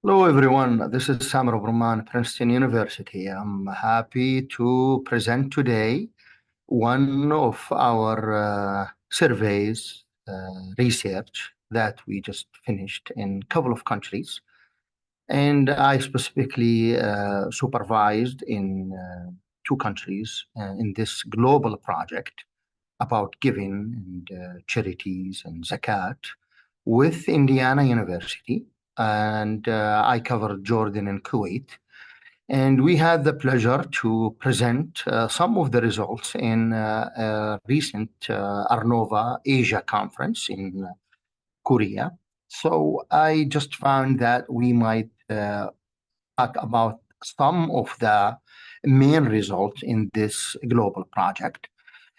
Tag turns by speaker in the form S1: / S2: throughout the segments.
S1: Hello, everyone. This is Samir Abu Rumman, Princeton University. I'm happy to present today one of our surveys, research that we just finished in a couple of countries. And I specifically supervised in two countries in this global project about giving and charities and Zakat with Indiana University. And I covered Jordan and Kuwait. And we had the pleasure to present some of the results in a recent ARNOVA Asia conference in Korea. So I just found that we might talk about some of the main results in this global project.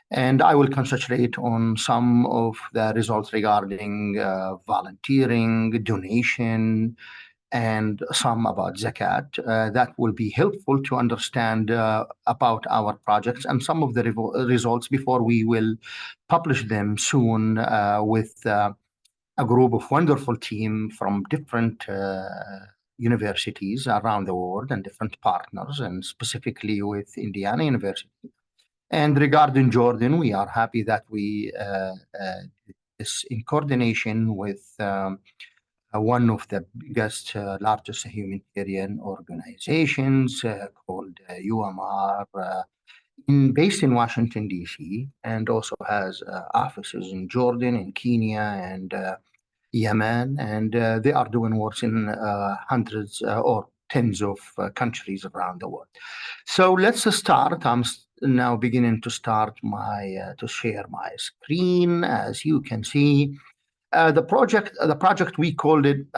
S1: And I will concentrate on some of the results regarding volunteering, donation, and some about Zakat. That will be helpful to understand about our projects and some of the results before we will publish them soon with a group of wonderful team from different universities around the world and different partners, and specifically with Indiana University. And regarding Jordan, we are happy that we is in coordination with one of the biggest, largest humanitarian organizations called UMR, based in Washington, D.C., and also has offices in Jordan, in Kenya, and Yemen. And they are doing work in hundreds or tens of countries around the world. So let's start. I'm now beginning to start to share my screen. As you can see, the project we called it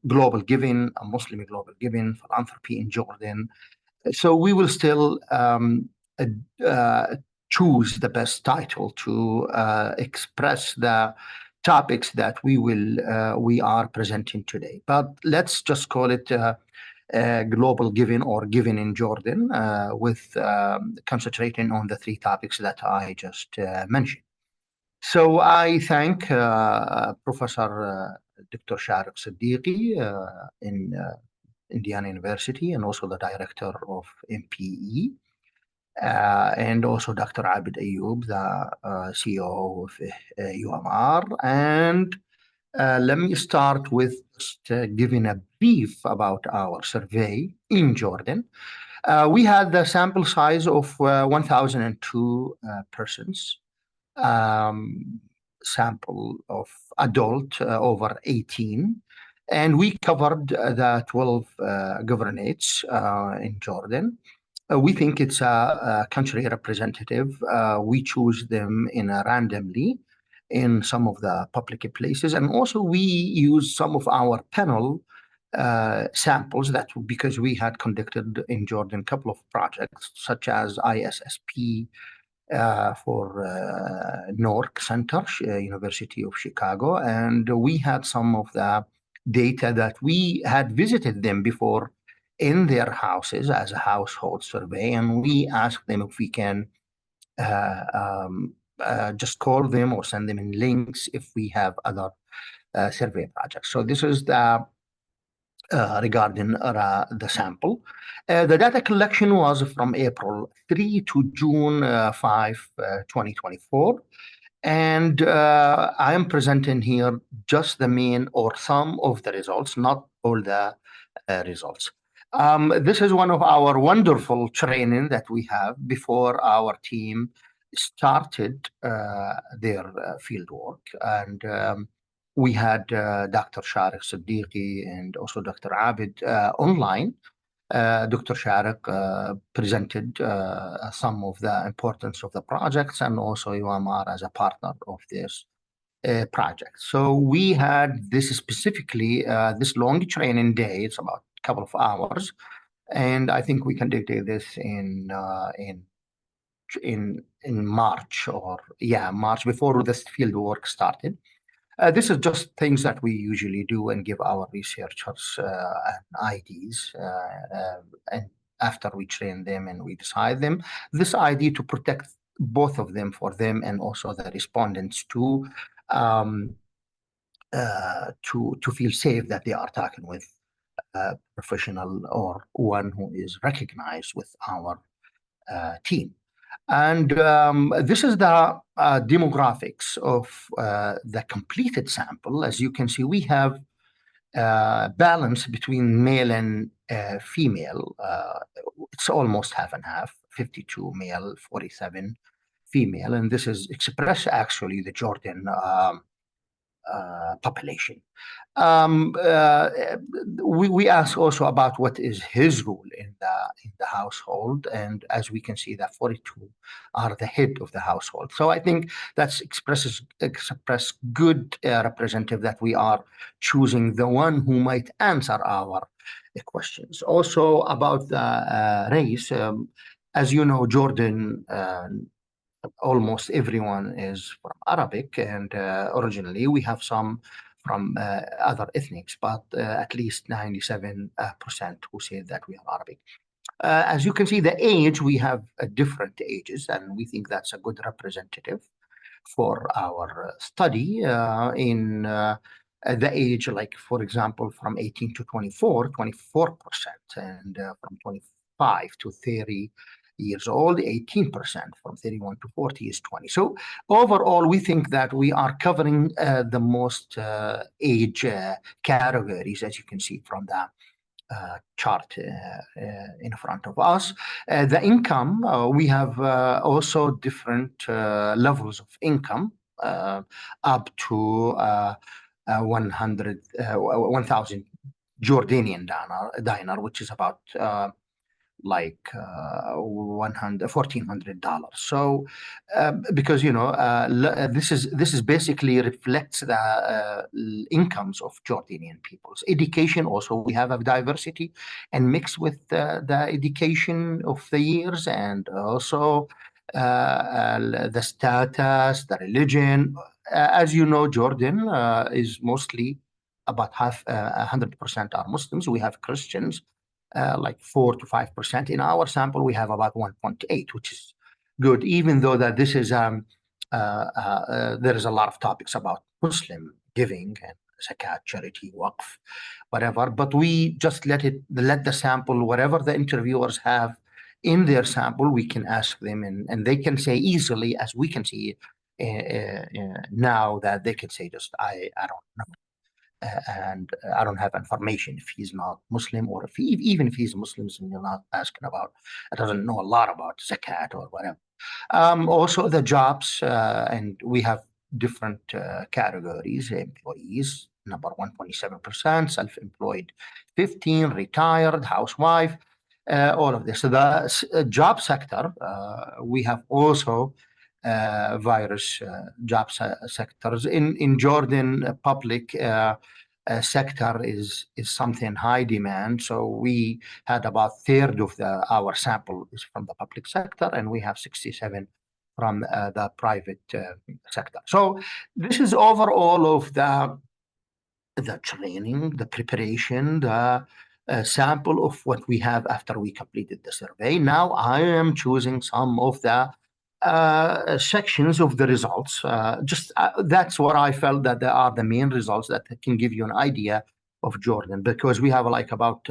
S1: Global Giving, a Muslim Global Giving, Philanthropy in Jordan. So we will still choose the best title to express the topics that we are presenting today. But let's just call it Global Giving or Giving in Jordan, with concentrating on the three topics that I just mentioned. So I thank Professor Dr. Shariq Siddiqi in Indiana University, and also the director of MPE, and also Dr. Abed Ayoub, the CEO of UMR. And let me start with just giving a brief about our survey in Jordan. We had the sample size of 1,002 persons, sample of adult over 18. And we covered the 12 governorates in Jordan. We think it's a country representative. We choose them randomly in some of the public places. And also we use some of our panel samples because we had conducted in Jordan a couple of projects, such as ISSP for NORC Center, University of Chicago. And we had some of the data that we had visited them before in their houses as a household survey. And we asked them if we can just call them or send them in links if we have other survey projects. So this is the regarding the sample. The data collection was from April 3 to June 5, 2024. And I am presenting here just the main or some of the results, not all the results. This is one of our wonderful training that we have before our team started their field work. And we had Dr. Shariq Siddiqi and also Dr. Abed online. Dr. Shariq presented some of the importance of the projects, and also UMR as a partner of this project. So we had this specifically, this long training day. It's about a couple of hours, and I think we conducted this in March, March, before this field work started. This is just things that we usually do and give our researchers IDs, and after we train them and we decide them, this ID to protect both of them for them and also the respondents to feel safe that they are talking with professional or one who is recognized with our team. And this is the demographics of the completed sample. As you can see, we have balance between male and female. It's almost half and half, 52 male, 47 female. And this is express actually the Jordan population. We ask also about what is his role in the household, and as we can see, that 42 are the head of the household. So I think that's express good representative that we are choosing the one who might answer our questions. Also about the race, as you know, Jordan. Almost everyone is from Arabic, and originally we have some from other ethnics, but at least 97% who say that we are Arabic. As you can see, the age, we have different ages, and we think that's a good representative for our study in the age, like, for example, from 18 to 24, 24%, and from 25 to 30 years old, 18%, from 31 to 40 is 20. So overall, we think that we are covering the most age categories, as you can see from the chart in front of us. The income, we have also different levels of income up to 1,000 Jordanian dinar, which is about like $1,400. So because this is basically reflects the incomes of Jordanian peoples. Education also, we have a diversity and mix with the education of the years, and also the status, the religion. As you know, Jordan is mostly about 100% are Muslims. We have Christians, like 4 to 5%. In our sample, we have about 1.8, which is good, even though that this is there is a lot of topics about Muslim giving and Zakat, charity, waqf, whatever. But we just let the sample, whatever the interviewers have in their sample, we can ask them, and they can say easily, as we can see now, that they can say just, I don't know. And I don't have information if he's not Muslim, or if even if he's Muslim, and you're not asking about, doesn't know a lot about Zakat or whatever. Also the jobs, and we have different categories. Employees, number 1.7%, self-employed 15%, retired, housewife, all of this. So the job sector, we have also various job sectors. In Jordan, public sector is something high demand. So we had about a third of our sample is from the public sector, and we have 67 from the private sector. So this is overall of the training, the preparation, the sample of what we have after we completed the survey. Now I am choosing some of the sections of the results. That's what I felt that they are the main results that can give you an idea of Jordan, because we have like about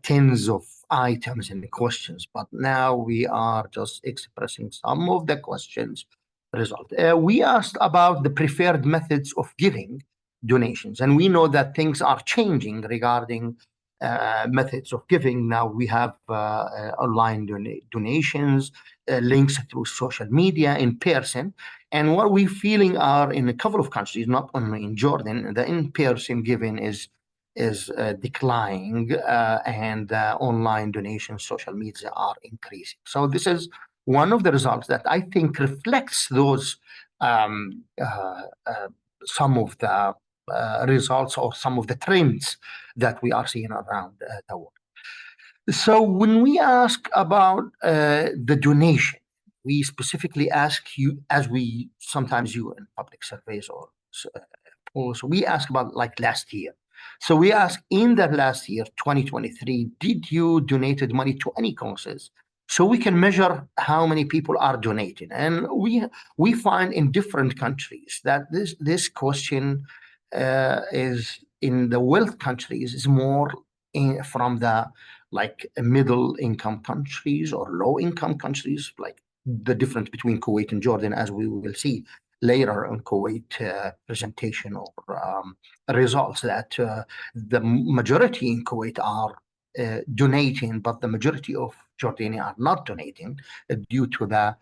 S1: tens of items in the questions, but now we are just expressing some of the questions result. We asked about the preferred methods of giving donations, and we know that things are changing regarding methods of giving. Now we have online donations, links through social media, in person. And what we're feeling are in a couple of countries, not only in Jordan, the in-person giving is declining, and online donations, social media are increasing. So this is one of the results that I think reflects those some of the results or some of the trends that we are seeing around the world. So when we ask about the donation, we specifically ask you, as we sometimes do in public surveys or polls, we ask about like last year. So we ask, in the last year, 2023, did you donated money to any causes? So we can measure how many people are donating. And we find in different countries that this question is in the wealth countries is more from the middle income countries or low income countries, like the difference between Kuwait and Jordan, as we will see later on Kuwait presentation or results, that the majority in Kuwait are donating, but the majority of Jordanians are not donating due to the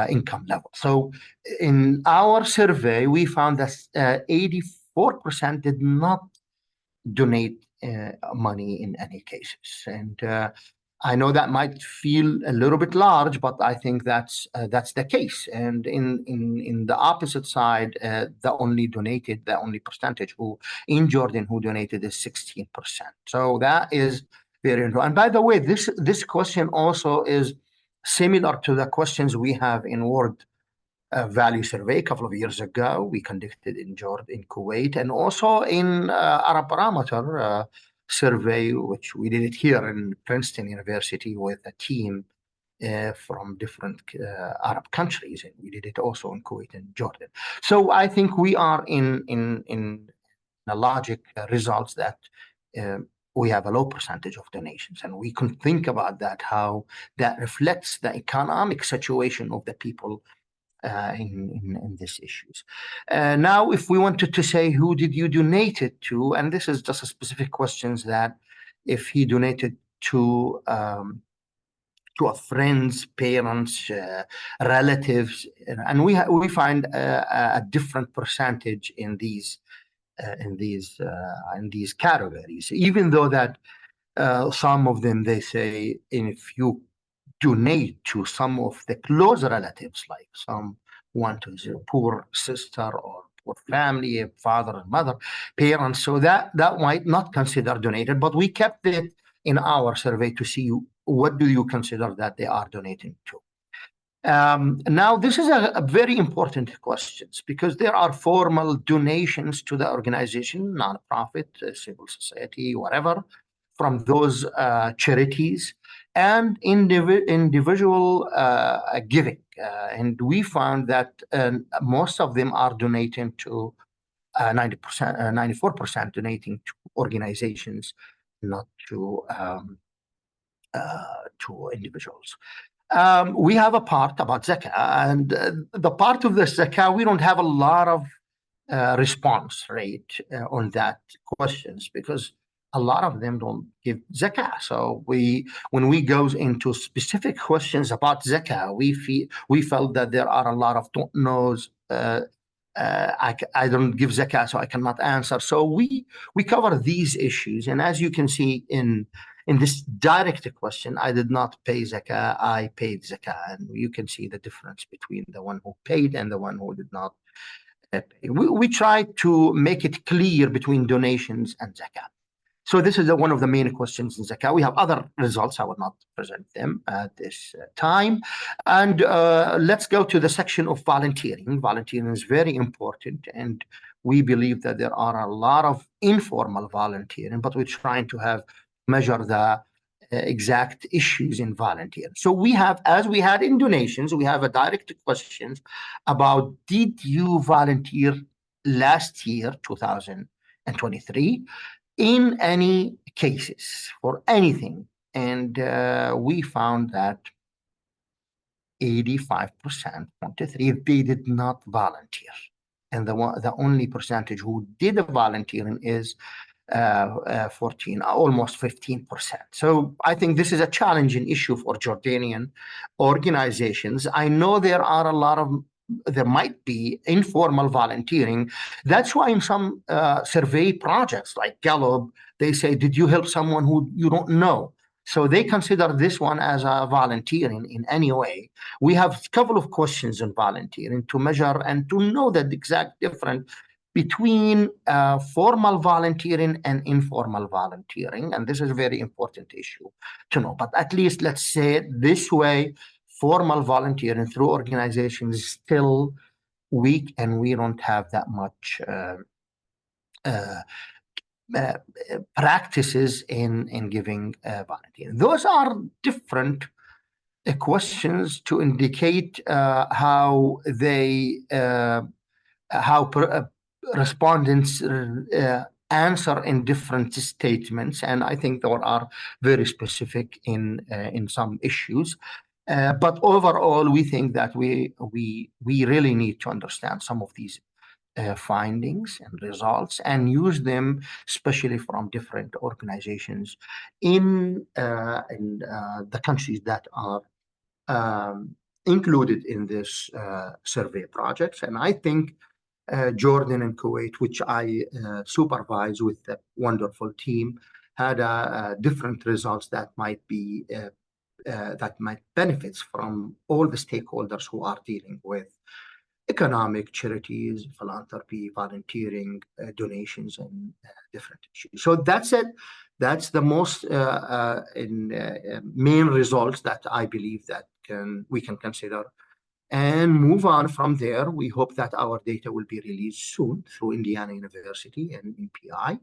S1: income level. So in our survey, we found that 84% did not donate money in any cases. And I know that might feel a little bit large, but I think that's the case. And in the opposite side, the only percentage who in Jordan who donated is 16%. So that is very important. And by the way, this question also is similar to the questions we have in World Value Survey a couple of years ago. We conducted in Jordan, in Kuwait, and also in Arab Parameter survey, which we did it here in Princeton University with a team from different Arab countries, and we did it also in Kuwait and Jordan. So I think we are in a logic results that we have a low percentage of donations, and we can think about that, how that reflects the economic situation of the people in these issues. Now, if we wanted to say who did you donate it to, and this is just a specific questions that if he donated to a friends, parents, relatives, and we find a different percentage in these categories, even though that some of them, they say, if you donate to some of the close relatives, like someone to a poor sister or poor family, father and mother, parents, so that might not consider donated, but we kept it in our survey to see what do you consider that they are donating to. Now, this is a very important question, because there are formal donations to the organization, nonprofit, civil society, whatever, from those charities, and individual giving. And we found that most of them are donating to 90%, 94% donating to organizations, not to individuals. We have a part about Zakat, and the part of the Zakat, we don't have a lot of response rate on that questions, because a lot of them don't give Zakat. So when we go into specific questions about Zakat, we felt that there are a lot of don't knows. I don't give Zakat, so I cannot answer. So we cover these issues, and as you can see in this direct question, I did not pay Zakat, I paid Zakat, and you can see the difference between the one who paid and the one who did not pay. We try to make it clear between donations and Zakat. So this is one of the main questions in Zakat. We have other results. I will not present them at this time. And let's go to the section of volunteering. Volunteering is very important, and we believe that there are a lot of informal volunteering, but we're trying to measure the exact issues in volunteering. So we have, as we had in donations, we have a direct questions about, did you volunteer last year, 2023? In any cases for anything, and we found that 85%, 23, they did not volunteer, and the only percentage who did a volunteering is 14, almost 15%. So I think this is a challenging issue for Jordanian organizations. I know there might be informal volunteering. That's why in some survey projects like Gallup, they say, did you help someone who you don't know? So they consider this one as a volunteering in any way. We have a couple of questions on volunteering to measure and to know the exact difference between formal volunteering and informal volunteering. And this is a very important issue to know. But at least let's say it this way, formal volunteering through organizations is still weak, and we don't have that much practices in giving volunteering. Those are different questions to indicate how respondents answer in different statements, and I think there are very specific in some issues. But overall, we think that we really need to understand some of these findings and results and use them, especially from different organizations in the countries that are included in this survey projects. And I think Jordan and Kuwait, which I supervise with a wonderful team, had different results that might be that might benefits from all the stakeholders who are dealing with economic, charities, philanthropy, volunteering, donations, and different issues. So that's it. That's the most main results that I believe that we can consider and move on from there. We hope that our data will be released soon through Indiana University and NPI.